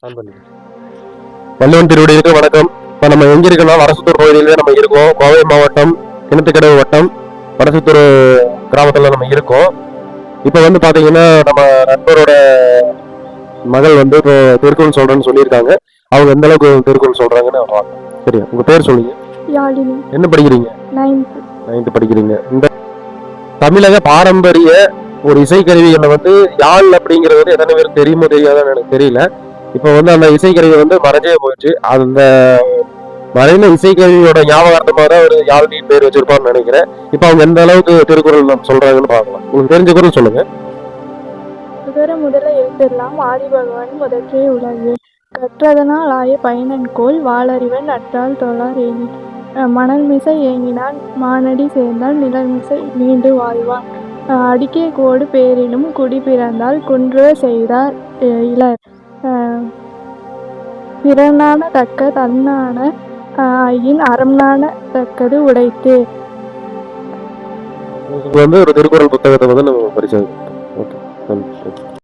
வள்ளுவன் திருவடிகளுக்கு வணக்கம். இப்போ நம்ம எங்க இருக்கோம்னா வடசுத்தூர் பகுதியில நம்ம இருக்கோம். கோவை மாவட்டம் கிணத்துக்கடவு வட்டம் வடசுத்தூர் கிராமத்துல நம்ம இருக்கோம். இப்போ வந்து பாத்தீங்கன்னா நம்ம நண்பரோட மகள் வந்து இப்போ திருக்குறள் சொல்றேன்னு சொல்லியிருக்காங்க. அவங்க எந்த அளவுக்கு திருக்குறள் சொல்றாங்கன்னு பார்க்கலாம். சரி, உங்க பேர் சொல்லுங்க. யாழினி. என்ன படிக்கிறீங்க? 9th படிக்கிறீங்க. இந்த தமிழக பாரம்பரிய ஒரு இசைக்கருவிகளை வந்து யாழ் அப்படிங்கிறது வந்து எத்தனை பேருக்கு தெரியுமோ தெரியாதான்னு எனக்கு தெரியல. இப்போ வந்து அந்த இசைக்கருவி வந்து மறைஞ்சே போயிடுச்சு. அந்த மறைந்த இசைக்கருவியோட ஞாபகார்த்தமாக தான் ஒரு யாழ்னியின் பேர் வச்சிருப்பான்னு நினைக்கிறேன். இப்போ அவங்க எந்த அளவுக்கு திருக்குறள் நம்ம சொல்றாங்கன்னு பார்க்கலாம். உங்களுக்கு தெரிஞ்ச குரல் சொல்லுங்க. முதற முதல எழுத்தெல்லாம் ஆதி பகவான் முதற்றே உலகு கற்றதனால் ஆய பயனன்கோள் வாளறிவன் அற்றால் தொழார் ஏனி மணல் மிசை ஏங்கினான் மானடி சேர்ந்தால் நிழல் மிசை மீண்டு வாழ்வான் அடிக்கே கோடு பேரினும் குடி பிறந்தால் குன்ற செய்தார் இளர் பிறனான தக்க தன்னான ஐயின் அறம்னான தக்கது உடைத்து. வந்து ஒரு திருக்குறள் புத்தகத்தை வந்து நம்ம படிச்சோம்.